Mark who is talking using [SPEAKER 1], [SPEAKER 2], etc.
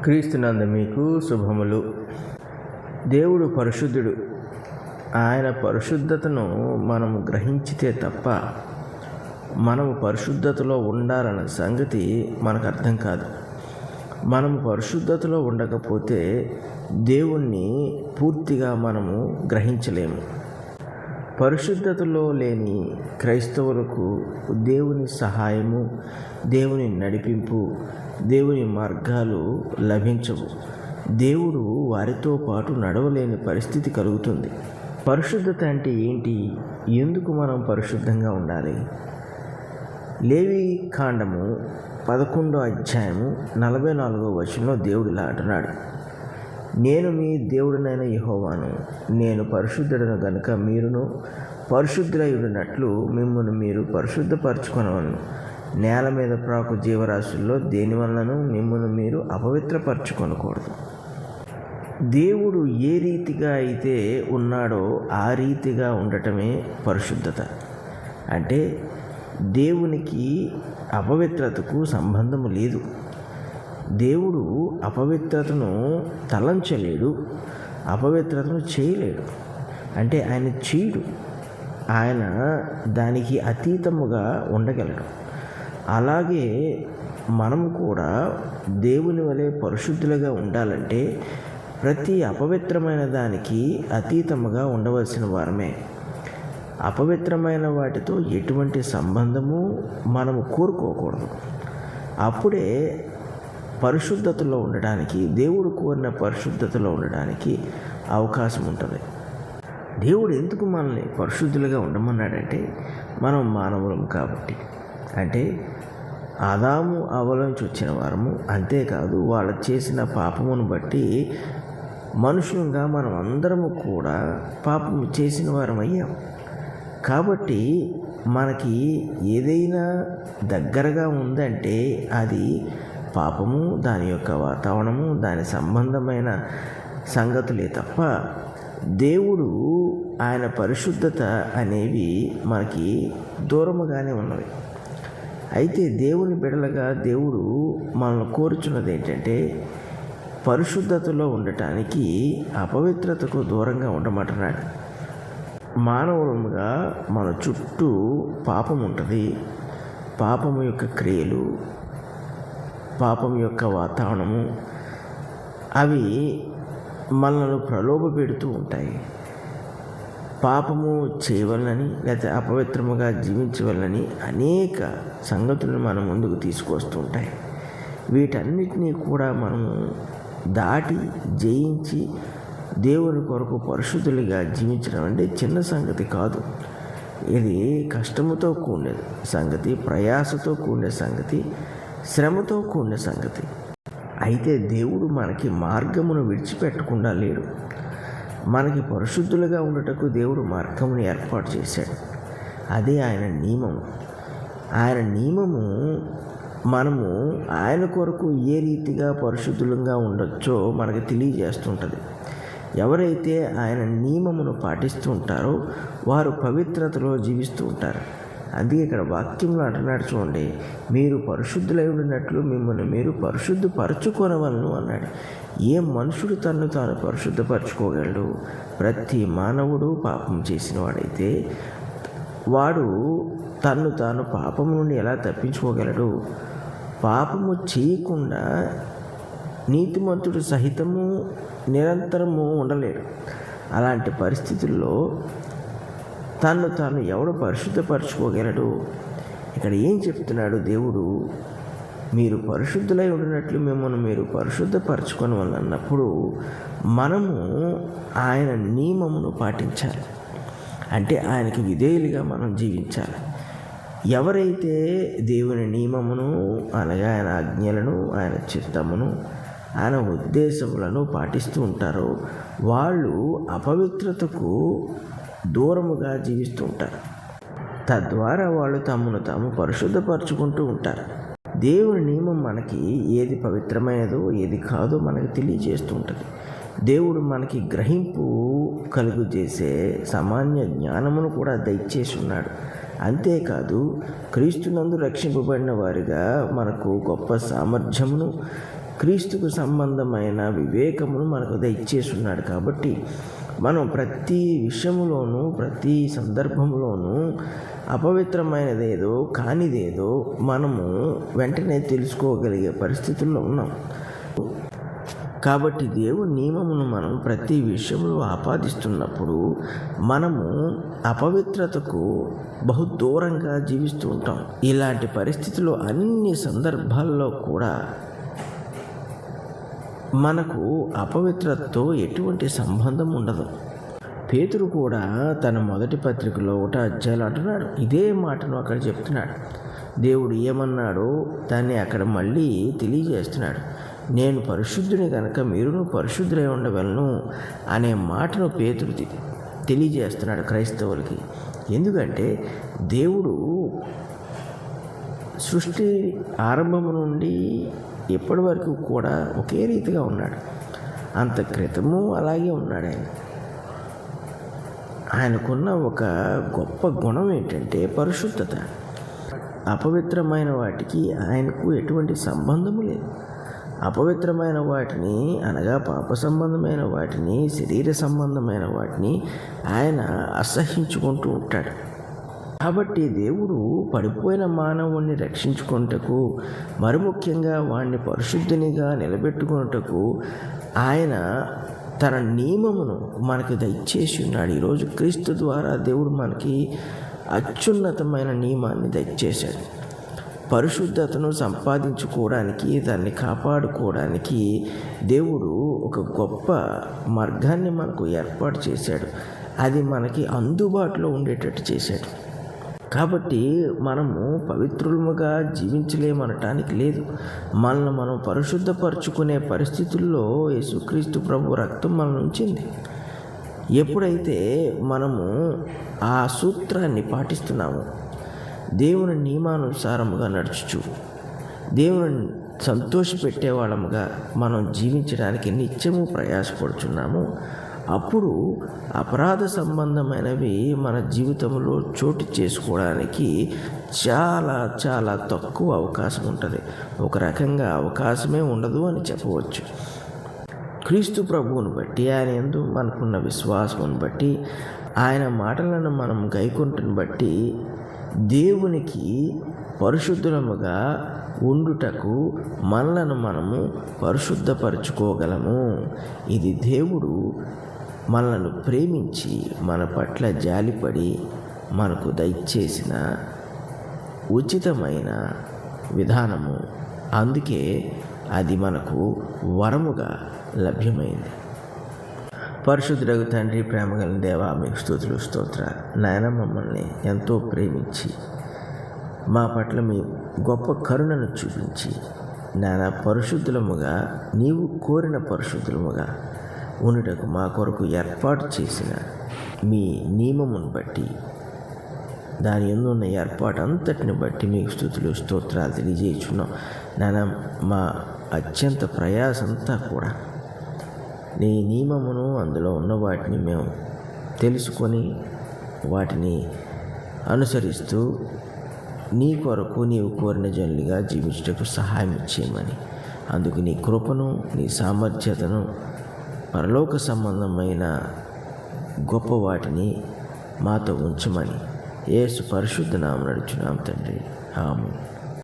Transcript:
[SPEAKER 1] క్రీస్తునందు మీకు శుభములు. దేవుడు పరిశుద్ధుడు. ఆయన పరిశుద్ధతను మనము గ్రహించితే తప్ప మనము పరిశుద్ధతలో ఉండాలన్న సంగతి మనకు అర్థం కాదు. మనము పరిశుద్ధతలో ఉండకపోతే దేవుణ్ణి పూర్తిగా మనము గ్రహించలేము. పరిశుద్ధతలో లేని క్రైస్తవులకు దేవుని సహాయము, దేవుని నడిపింపు, దేవుని మార్గాలు లభించవు. దేవుడు వారితో పాటు నడవలేని పరిస్థితి కలుగుతుంది. పరిశుద్ధత అంటే ఏంటి? ఎందుకు మనం పరిశుద్ధంగా ఉండాలి? లేవి కాండము 11వ అధ్యాయము 44వ వచనంలో దేవుడు ఇలా అంటున్నాడు, నేను మీ దేవుడినైన యెహోవాను, నేను పరిశుద్ధుడను గనుక మీరును పరిశుద్ధులై ఉండినట్లు మిమ్మల్ని మీరు పరిశుద్ధపరచుకొనవలను. నేల మీద ప్రాకు జీవరాశుల్లో దేనివలనను మిమ్మల్ని మీరు అపవిత్రపరచుకొనకూడదు. దేవుడు ఏ రీతిగా అయితే ఉన్నాడో ఆ రీతిగా ఉండటమే పరిశుద్ధత. అంటే దేవునికి అపవిత్రతకు సంబంధము లేదు. దేవుడు అపవిత్రతను తలంచలేడు, అపవిత్రతను చేయలేడు. అంటే ఆయన చేయడు, ఆయన దానికి అతీతముగా ఉండగలడు. అలాగే మనం కూడా దేవుని వలె పరిశుద్ధులుగా ఉండాలంటే ప్రతి అపవిత్రమైన దానికి అతీతముగా ఉండవలసిన వారమే. అపవిత్రమైన వాటితో ఎటువంటి సంబంధము మనము కోరుకోకూడదు. అప్పుడే పరిశుద్ధతలో ఉండడానికి, దేవుడు కోరిన పరిశుద్ధతలో ఉండడానికి అవకాశం ఉంటుంది. దేవుడు ఎందుకు మనల్ని పరిశుద్ధులుగా ఉండమన్నాడంటే మనం మానవులం కాబట్టి. అంటే ఆదాము అవ్వలోంచి వచ్చిన వారము. అంతేకాదు వాళ్ళు చేసిన పాపమును బట్టి మనుషులుగా మనం అందరము కూడా పాపము చేసిన వారం అయ్యాం. కాబట్టి మనకి ఏదైనా దగ్గరగా ఉందంటే అది పాపము, దాని యొక్క వాతావరణము, దాని సంబంధమైన సంగతులే తప్ప దేవుడు ఆయన పరిశుద్ధత అనేవి మనకి దూరముగానే ఉన్నవి. అయితే దేవుని బిడ్డలుగా దేవుడు మనల్ని కోరుచున్నది ఏంటంటే పరిశుద్ధతలో ఉండటానికి అపవిత్రతకు దూరంగా ఉండమంటున్నాడు. మానవులుగా మన చుట్టూ పాపం ఉంటుంది. పాపము యొక్క క్రియలు, పాపం యొక్క వాతావరణము అవి మనల్ని ప్రలోభ పెడుతూ ఉంటాయి. పాపము చేయవలనని లేకపోతే అపవిత్రముగా జీవించవలనని అనేక సంగతులను మన ముందుకు తీసుకొస్తూ ఉంటాయి. వీటన్నిటినీ కూడా మనము దాటి జయించి దేవుని కొరకు పరిశుద్ధులుగా జీవించడం అంటే చిన్న సంగతి కాదు. ఇది కష్టముతో కూడిన సంగతి, ప్రయాసతో కూడిన సంగతి, శ్రమతో కూడిన సంగతి. అయితే దేవుడు మనకి మార్గమును విడిచిపెట్టకుండా లేడు. మనకి పరిశుద్ధులుగా ఉండటకు దేవుడు మార్గమును ఏర్పాటు చేశాడు. అదే ఆయన నియమము. ఆయన నియమము మనము ఆయన కొరకు ఏ రీతిగా పరిశుద్ధులుగా ఉండొచ్చో మనకు తెలియజేస్తుంటుంది. ఎవరైతే ఆయన నియమమును పాటిస్తూ ఉంటారో వారు పవిత్రతలో జీవిస్తూ ఉంటారు. అందుకే ఇక్కడ వాక్యంలో అంటున్నాడు చూడండి, మీరు పరిశుద్ధులై ఉండినట్లు మిమ్మల్ని మీరు పరిశుద్ధపరచుకొనవలను అన్నాడు. ఏ మనుషుడు తన్ను తాను పరిశుద్ధపరచుకోగలడు? ప్రతి మానవుడు పాపం చేసిన వాడైతే వాడు తన్ను తాను పాపము నుండి ఎలా తప్పించుకోగలడు? పాపము చేయకుండా నీతిమంతుడు సహితము నిరంతరము ఉండలేడు. అలాంటి పరిస్థితుల్లో తన్ను తాను ఎవడు పరిశుద్ధపరచుకోగలడు? ఇక్కడ ఏం చెప్తున్నాడు దేవుడు? మీరు పరిశుద్ధులై ఉండినట్లు మిమ్మల్ని మీరు పరిశుద్ధపరచుకొని అన్నప్పుడు మనము ఆయన నియమమును పాటించాలి. అంటే ఆయనకి విధేయులుగా మనం జీవించాలి. ఎవరైతే దేవుని నియమమును అనగా ఆయన ఆజ్ఞలను, ఆయన చిత్తమును, ఆయన ఉద్దేశములను పాటిస్తూ ఉంటారో వాళ్ళు అపవిత్రతకు దూరముగా జీవిస్తూ ఉంటారు. తద్వారా వాళ్ళు తమను తాము పరిశుద్ధపరచుకుంటూ ఉంటారు. దేవుని నియమం మనకి ఏది పవిత్రమైనదో ఏది కాదో మనకి తెలియజేస్తూ ఉంటుంది. దేవుడు మనకి గ్రహింపు కలుగు చేసే సామాన్య జ్ఞానమును కూడా దయచేసి ఉన్నాడు. అంతేకాదు క్రీస్తునందు రక్షింపబడిన వారిగా మనకు గొప్ప సామర్థ్యమును క్రీస్తుకు సంబంధమైన వివేకమును మనకు దయచేసి ఉన్నాడు. కాబట్టి మనం ప్రతి విషయంలోనూ, ప్రతి సందర్భంలోనూ అపవిత్రమైనదేదో కానిదేదో మనము వెంటనే తెలుసుకోగలిగే పరిస్థితుల్లో ఉన్నాం. కాబట్టి దేవుని నియమమును మనం ప్రతి విషయంలో ఆపాదిస్తున్నప్పుడు మనము అపవిత్రతకు బహు దూరంగా జీవిస్తూ ఉంటాం. ఇలాంటి పరిస్థితుల్లో అన్ని సందర్భాల్లో కూడా మనకు అపవిత్రతతో ఎటువంటి సంబంధం ఉండదు. పేతురు కూడా తన మొదటి పత్రికలో 1 అధ్యాయం అంటున్నాడు, ఇదే మాటను అక్కడ చెప్తున్నాడు. దేవుడు ఏమన్నాడో దాన్ని అక్కడ మళ్ళీ తెలియజేస్తున్నాడు. నేను పరిశుద్ధుని కనుక మీరును పరిశుద్ధులై ఉండవలను అనే మాటను పేతురు తెలియజేస్తున్నాడు క్రైస్తవులకి. ఎందుకంటే దేవుడు సృష్టి ఆరంభం నుండి ఎప్పటి వరకు కూడా ఒకే రీతిగా ఉన్నాడు. అంత క్రితము అలాగే ఉన్నాడు. ఆయనకున్న ఒక గొప్ప గుణం ఏంటంటే పరిశుద్ధత. అపవిత్రమైన వాటికి ఆయనకు ఎటువంటి సంబంధము లేదు. అపవిత్రమైన వాటిని అనగా పాప సంబంధమైన వాటిని, శరీర సంబంధమైన వాటిని ఆయన అసహ్యించుకుంటూ ఉంటాడు. కాబట్టి దేవుడు పడిపోయిన మానవుణ్ణి రక్షించుకొనుటకు, మరి ముఖ్యంగా వాణ్ణి పరిశుద్ధినిగా నిలబెట్టుకొనుటకు ఆయన తన నియమమును మనకు దయచేసి ఉన్నాడు. ఈరోజు క్రీస్తు ద్వారా దేవుడు మనకి అత్యున్నతమైన నియమాన్ని దయచేశాడు. పరిశుద్ధతను సంపాదించుకోవడానికి, దాన్ని కాపాడుకోవడానికి దేవుడు ఒక గొప్ప మార్గాన్ని మనకు ఏర్పాటు చేశాడు. అది మనకి అందుబాటులో ఉండేటట్టు చేశాడు. కాబట్టి మనము పవిత్రులముగా జీవించలేమనటానికి లేదు. మనల్ని మనం పరిశుద్ధపరచుకునే పరిస్థితుల్లో యేసుక్రీస్తు ప్రభు రక్తం మనల్ని ఉంచింది. ఎప్పుడైతే మనము ఆ సూత్రాన్ని పాటిస్తున్నామో, దేవుని నియమానుసారముగా నడుచుచు దేవుని సంతోషపెట్టే వాళ్ళముగా మనం జీవించడానికి నిత్యము ప్రయాసపడుచున్నాము, అప్పుడు అపరాధ సంబంధమైనవి మన జీవితంలో చోటు చేసుకోవడానికి చాలా చాలా తక్కువ అవకాశం ఉంటుంది. ఒక రకంగా అవకాశమే ఉండదు అని చెప్పవచ్చు. క్రీస్తు ప్రభువును బట్టి, ఆయన యందు మనకున్న విశ్వాసమును బట్టి, ఆయన మాటలను మనం గైకొంటుని బట్టి దేవునికి పరిశుద్ధులముగా ఉండుటకు మనలను మనము పరిశుద్ధపరచుకోగలము. ఇది దేవుడు మనలను ప్రేమించి మన పట్ల జాలిపడి మనకు దయచేసిన ఉచితమైన విధానము. అందుకే అది మనకు వరముగా లభ్యమైంది. పరిశుద్ధుడగు తండ్రి, ప్రేమగల దేవా, మీకు స్తుతులు స్తోత్రాలు. నాయన, మమ్మల్ని ఎంతో ప్రేమించి మా పట్ల మీ గొప్ప కరుణను చూపించి నాయన పరిశుద్ధులముగా, నీవు కోరిన పరిశుద్ధులముగా ఉండుటకు మా కొరకు ఏర్పాటు చేసిన మీ నియమమును బట్టి, దాని యందు ఉన్న ఏర్పాటు అంతటిని బట్టి మీకు స్తుతులు స్తోత్రాలు తెలియజేయుచున్నాం. నాయన, మా అత్యంత ప్రయాసంతా కూడా నీ నియమమును, అందులో ఉన్న వాటిని మేము తెలుసుకొని వాటిని అనుసరిస్తూ నీ కొరకు నీవు కోరిన జనులుగా జీవించుటకు సహాయం చేయమని, అందుకు నీ కృపను, నీ సామర్థ్యతను, పరలోక సంబంధమైన గొప్ప వాటిని మాతో ఉంచమని యేసు పరిశుద్ధ నామమున అడుగుచున్నాం తండ్రి. ఆమేన్.